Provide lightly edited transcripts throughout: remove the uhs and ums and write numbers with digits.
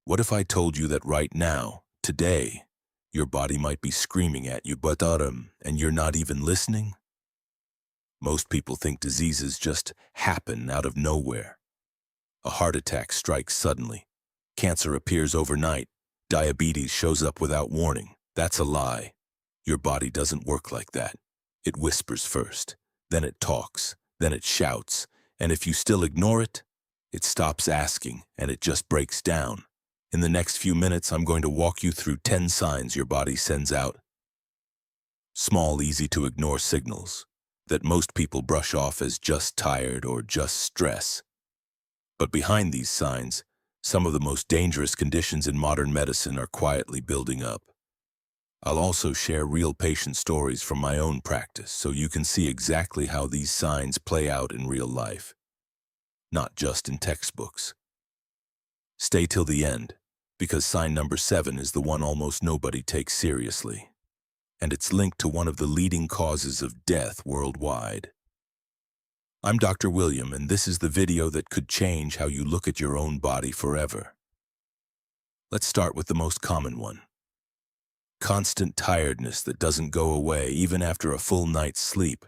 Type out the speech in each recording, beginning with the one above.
What if I told you that right now, today, your body might be screaming at you, and you're not even listening? Most people think diseases just happen out of nowhere. A heart attack strikes suddenly. Cancer appears overnight. Diabetes shows up without warning. That's a lie. Your body doesn't work like that. It whispers first, then it talks, then it shouts, and if you still ignore it, it stops asking and it just breaks down. In the next few minutes, I'm going to walk you through 10 signs your body sends out. Small, easy-to-ignore signals that most people brush off as just tired or just stress. But behind these signs, some of the most dangerous conditions in modern medicine are quietly building up. I'll also share real patient stories from my own practice so you can see exactly how these signs play out in real life, not just in textbooks. Stay till the end, because sign number 7 is the one almost nobody takes seriously, and it's linked to one of the leading causes of death worldwide. I'm Dr. William, and this is the video that could change how you look at your own body forever. Let's start with the most common one. Constant tiredness that doesn't go away even after a full night's sleep.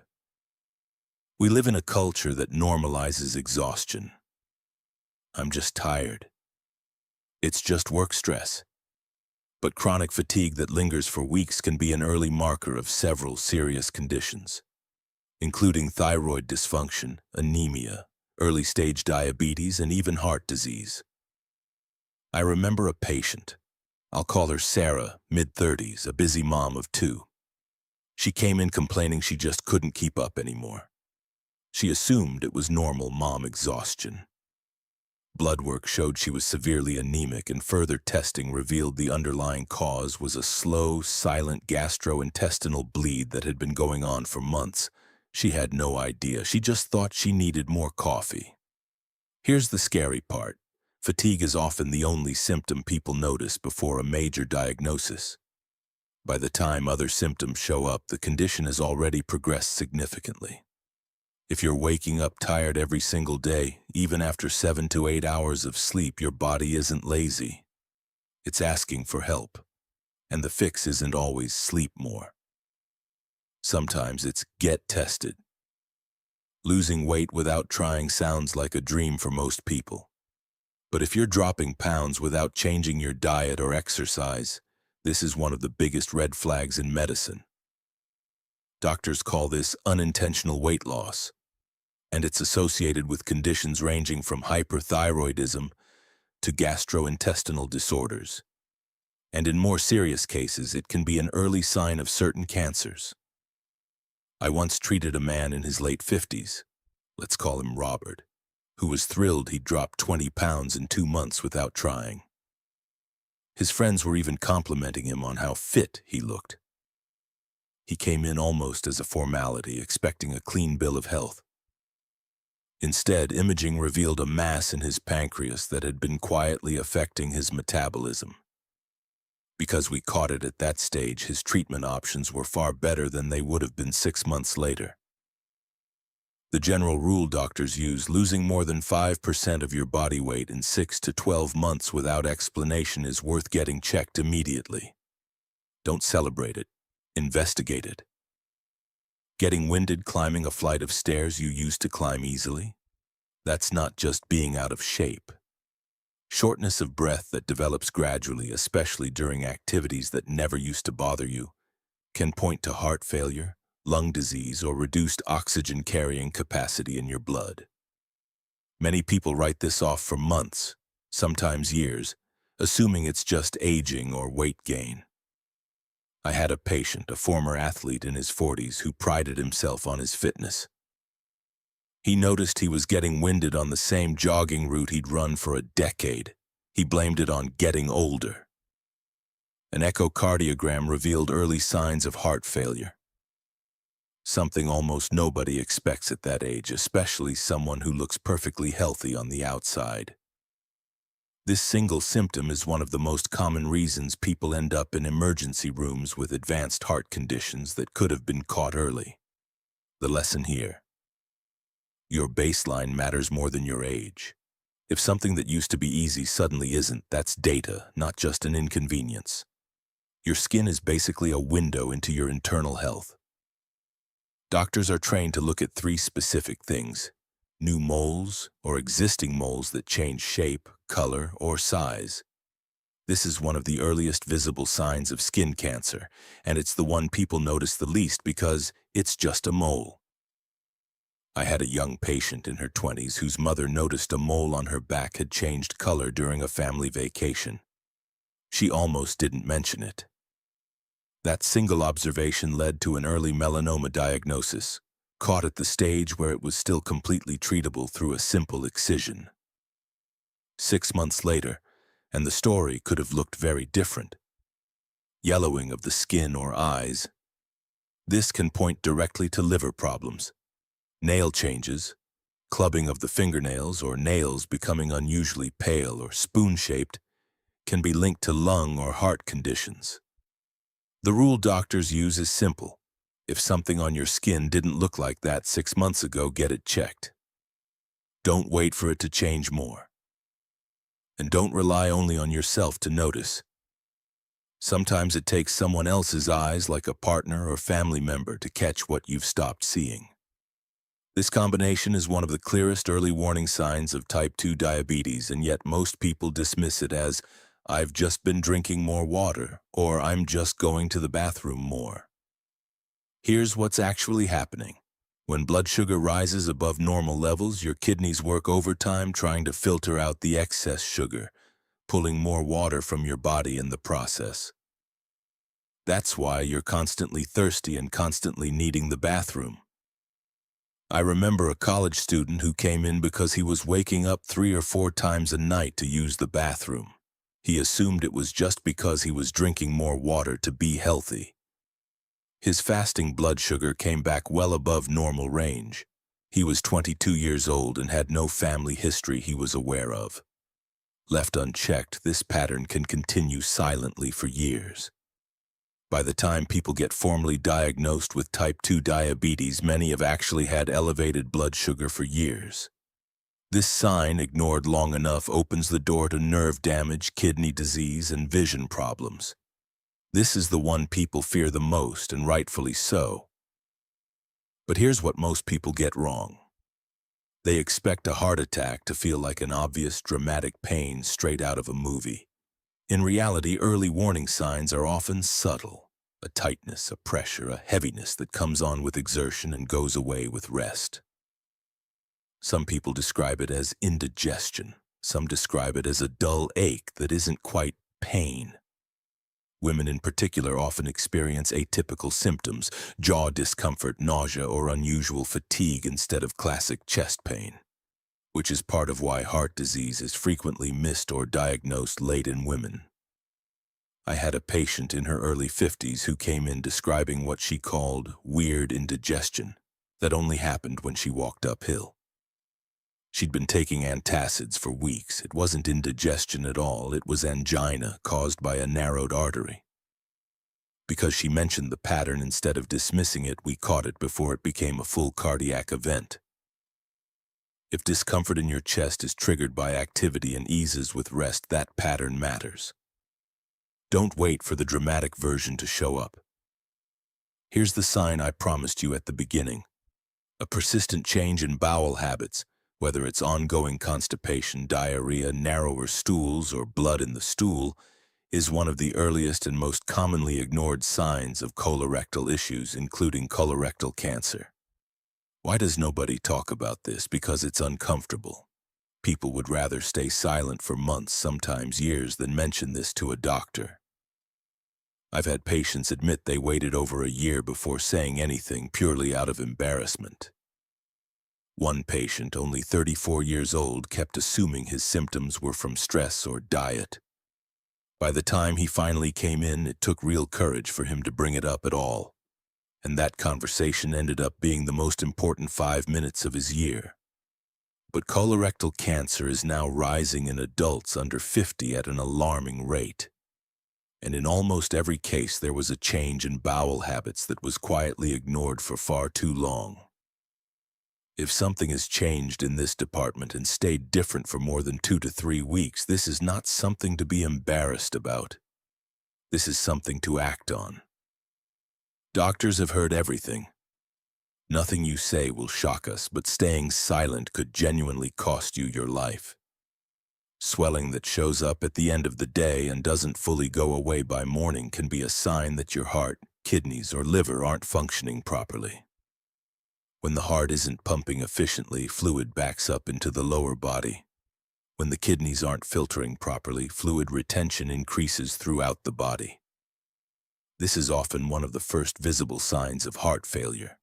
We live in a culture that normalizes exhaustion. I'm just tired. It's just work stress. But chronic fatigue that lingers for weeks can be an early marker of several serious conditions, including thyroid dysfunction, anemia, early-stage diabetes, and even heart disease. I remember a patient. I'll call her Sarah, mid-30s, a busy mom of 2. She came in complaining she just couldn't keep up anymore. She assumed it was normal mom exhaustion. Blood work showed she was severely anemic, and further testing revealed the underlying cause was a slow, silent gastrointestinal bleed that had been going on for months. She had no idea. She just thought she needed more coffee. Here's the scary part. Fatigue is often the only symptom people notice before a major diagnosis. By the time other symptoms show up, the condition has already progressed significantly. If you're waking up tired every single day, even after 7 to 8 hours of sleep, your body isn't lazy. It's asking for help. And the fix isn't always sleep more. Sometimes it's get tested. Losing weight without trying sounds like a dream for most people. But if you're dropping pounds without changing your diet or exercise, this is one of the biggest red flags in medicine. Doctors call this unintentional weight loss, and it's associated with conditions ranging from hyperthyroidism to gastrointestinal disorders. And in more serious cases, it can be an early sign of certain cancers. I once treated a man in his late 50s, let's call him Robert, who was thrilled he'd dropped 20 pounds in 2 months without trying. His friends were even complimenting him on how fit he looked. He came in almost as a formality, expecting a clean bill of health. Instead, imaging revealed a mass in his pancreas that had been quietly affecting his metabolism. Because we caught it at that stage, his treatment options were far better than they would have been 6 months later. The general rule doctors use: losing more than 5% of your body weight in 6 to 12 months without explanation is worth getting checked immediately. Don't celebrate it. Investigate it. Getting winded climbing a flight of stairs you used to climb easily? That's not just being out of shape. Shortness of breath that develops gradually, especially during activities that never used to bother you, can point to heart failure, lung disease, or reduced oxygen carrying capacity in your blood. Many people write this off for months, sometimes years, assuming it's just aging or weight gain. I had a patient, a former athlete in his 40s, who prided himself on his fitness. He noticed he was getting winded on the same jogging route he'd run for a decade. He blamed it on getting older. An echocardiogram revealed early signs of heart failure. Something almost nobody expects at that age, especially someone who looks perfectly healthy on the outside. This single symptom is one of the most common reasons people end up in emergency rooms with advanced heart conditions that could have been caught early. The lesson here: your baseline matters more than your age. If something that used to be easy suddenly isn't, that's data, not just an inconvenience. Your skin is basically a window into your internal health. Doctors are trained to look at three specific things: new moles or existing moles that change shape, color, or size. This is one of the earliest visible signs of skin cancer, and it's the one people notice the least because it's just a mole. I had a young patient in her 20s whose mother noticed a mole on her back had changed color during a family vacation. She almost didn't mention it. That single observation led to an early melanoma diagnosis, caught at the stage where it was still completely treatable through a simple excision. 6 months later, and the story could have looked very different. Yellowing of the skin or eyes. This can point directly to liver problems. Nail changes, clubbing of the fingernails or nails becoming unusually pale or spoon-shaped, can be linked to lung or heart conditions. The rule doctors use is simple. If something on your skin didn't look like that 6 months ago, get it checked. Don't wait for it to change more. And don't rely only on yourself to notice. Sometimes it takes someone else's eyes, like a partner or family member, to catch what you've stopped seeing. This combination is one of the clearest early warning signs of type 2 diabetes, and yet most people dismiss it as, "I've just been drinking more water," or "I'm just going to the bathroom more." Here's what's actually happening. When blood sugar rises above normal levels, your kidneys work overtime trying to filter out the excess sugar, pulling more water from your body in the process. That's why you're constantly thirsty and constantly needing the bathroom. I remember a college student who came in because he was waking up 3 or 4 times a night to use the bathroom. He assumed it was just because he was drinking more water to be healthy. His fasting blood sugar came back well above normal range. He was 22 years old and had no family history he was aware of. Left unchecked, this pattern can continue silently for years. By the time people get formally diagnosed with type 2 diabetes, many have actually had elevated blood sugar for years. This sign, ignored long enough, opens the door to nerve damage, kidney disease, and vision problems. This is the one people fear the most, and rightfully so. But here's what most people get wrong. They expect a heart attack to feel like an obvious, dramatic pain straight out of a movie. In reality, early warning signs are often subtle. A tightness, a pressure, a heaviness that comes on with exertion and goes away with rest. Some people describe it as indigestion. Some describe it as a dull ache that isn't quite pain. Women in particular often experience atypical symptoms: jaw discomfort, nausea, or unusual fatigue instead of classic chest pain, which is part of why heart disease is frequently missed or diagnosed late in women. I had a patient in her early 50s who came in describing what she called weird indigestion that only happened when she walked uphill. She'd been taking antacids for weeks. It wasn't indigestion at all. It was angina caused by a narrowed artery. Because she mentioned the pattern instead of dismissing it, we caught it before it became a full cardiac event. If discomfort in your chest is triggered by activity and eases with rest, that pattern matters. Don't wait for the dramatic version to show up. Here's the sign I promised you at the beginning: a persistent change in bowel habits, whether it's ongoing constipation, diarrhea, narrower stools, or blood in the stool, is one of the earliest and most commonly ignored signs of colorectal issues, including colorectal cancer. Why does nobody talk about this? Because it's uncomfortable. People would rather stay silent for months, sometimes years, than mention this to a doctor. I've had patients admit they waited over a year before saying anything, purely out of embarrassment. One patient, only 34 years old, kept assuming his symptoms were from stress or diet. By the time he finally came in, it took real courage for him to bring it up at all. And that conversation ended up being the most important 5 minutes of his year. But colorectal cancer is now rising in adults under 50 at an alarming rate. And in almost every case, there was a change in bowel habits that was quietly ignored for far too long. If something has changed in this department and stayed different for more than 2 to 3 weeks, this is not something to be embarrassed about. This is something to act on. Doctors have heard everything. Nothing you say will shock us, but staying silent could genuinely cost you your life. Swelling that shows up at the end of the day and doesn't fully go away by morning can be a sign that your heart, kidneys, or liver aren't functioning properly. When the heart isn't pumping efficiently, fluid backs up into the lower body. When the kidneys aren't filtering properly, fluid retention increases throughout the body. This is often one of the first visible signs of heart failure,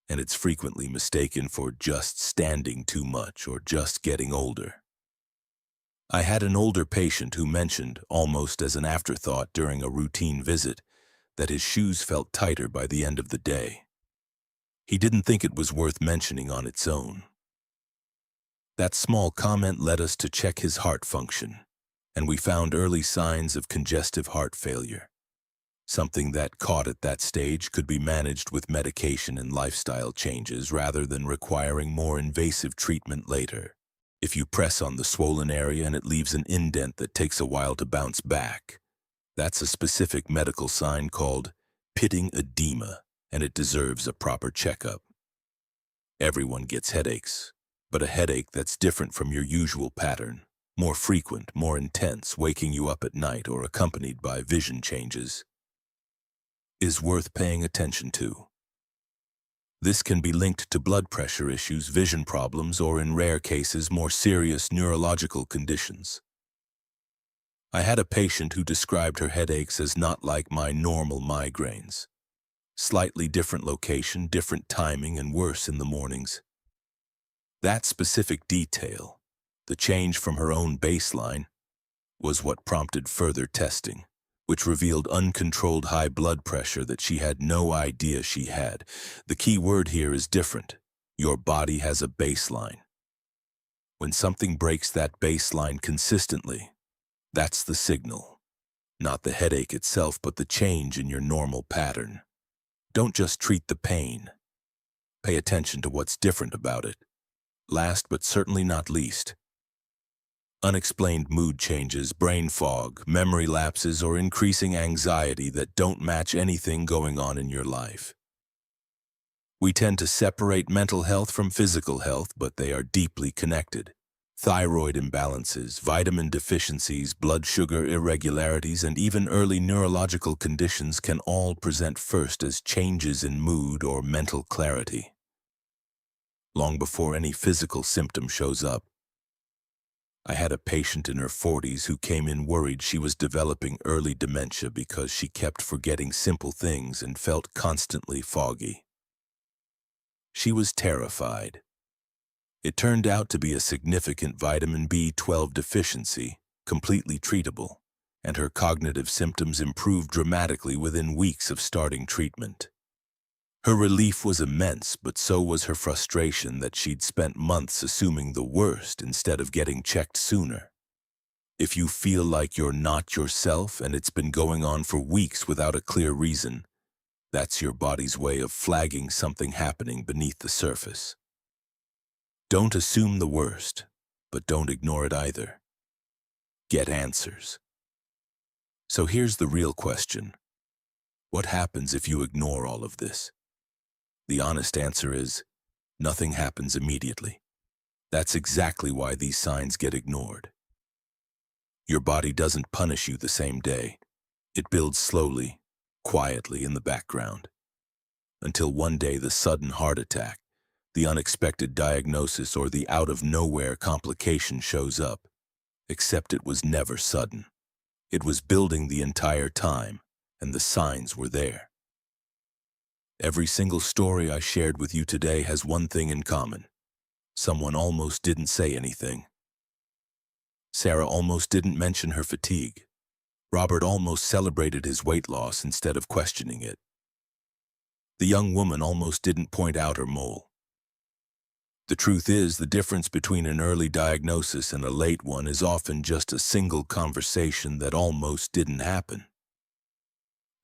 and it's frequently mistaken for just standing too much or just getting older. I had an older patient who mentioned, almost as an afterthought during a routine visit, that his shoes felt tighter by the end of the day. He didn't think it was worth mentioning on its own. That small comment led us to check his heart function, and we found early signs of congestive heart failure. Something that, caught at that stage, could be managed with medication and lifestyle changes rather than requiring more invasive treatment later. If you press on the swollen area and it leaves an indent that takes a while to bounce back, that's a specific medical sign called pitting edema, and it deserves a proper checkup. Everyone gets headaches, but a headache that's different from your usual pattern, more frequent, more intense, waking you up at night or accompanied by vision changes, is worth paying attention to. This can be linked to blood pressure issues, vision problems, or in rare cases, more serious neurological conditions. I had a patient who described her headaches as not like my normal migraines. Slightly different location, different timing, and worse in the mornings. That specific detail, the change from her own baseline, was what prompted further testing, which revealed uncontrolled high blood pressure that she had no idea she had. The key word here is different. Your body has a baseline. When something breaks that baseline consistently, that's the signal. Not the headache itself, but the change in your normal pattern. Don't just treat the pain. Pay attention to what's different about it. Last but certainly not least, unexplained mood changes, brain fog, memory lapses, or increasing anxiety that don't match anything going on in your life. We tend to separate mental health from physical health, but they are deeply connected. Thyroid imbalances, vitamin deficiencies, blood sugar irregularities, and even early neurological conditions can all present first as changes in mood or mental clarity, long before any physical symptom shows up. I had a patient in her 40s who came in worried she was developing early dementia because she kept forgetting simple things and felt constantly foggy. She was terrified. It turned out to be a significant vitamin B12 deficiency, completely treatable, and her cognitive symptoms improved dramatically within weeks of starting treatment. Her relief was immense, but so was her frustration that she'd spent months assuming the worst instead of getting checked sooner. If you feel like you're not yourself and it's been going on for weeks without a clear reason, that's your body's way of flagging something happening beneath the surface. Don't assume the worst, but don't ignore it either. Get answers. So here's the real question. What happens if you ignore all of this? The honest answer is, nothing happens immediately. That's exactly why these signs get ignored. Your body doesn't punish you the same day. It builds slowly, quietly in the background, until one day the sudden heart attack, the unexpected diagnosis, or the out-of-nowhere complication shows up. Except it was never sudden. It was building the entire time, and the signs were there. Every single story I shared with you today has one thing in common. Someone almost didn't say anything. Sarah almost didn't mention her fatigue. Robert almost celebrated his weight loss instead of questioning it. The young woman almost didn't point out her mole. The truth is, the difference between an early diagnosis and a late one is often just a single conversation that almost didn't happen.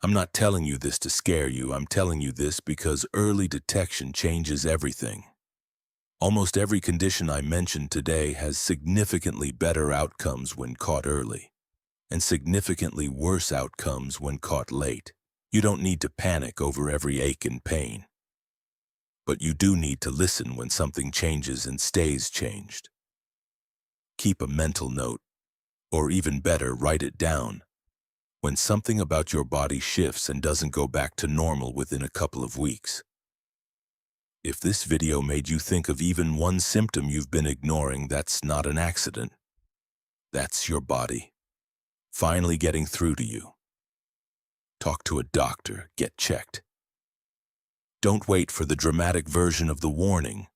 I'm not telling you this to scare you. I'm telling you this because early detection changes everything. Almost every condition I mentioned today has significantly better outcomes when caught early, and significantly worse outcomes when caught late. You don't need to panic over every ache and pain, but you do need to listen when something changes and stays changed. Keep a mental note, or even better, write it down, when something about your body shifts and doesn't go back to normal within a couple of weeks. If this video made you think of even one symptom you've been ignoring, that's not an accident. That's your body finally getting through to you. Talk to a doctor, get checked. Don't wait for the dramatic version of the warning.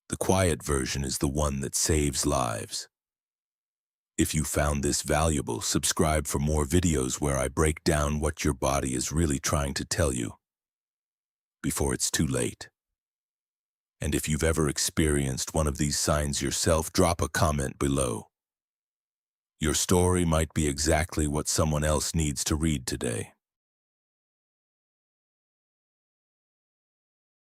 The quiet version is the one that saves lives. If you found this valuable, subscribe for more videos where I break down what your body is really trying to tell you before it's too late. And if you've ever experienced one of these signs yourself, drop a comment below. Your story might be exactly what someone else needs to read today.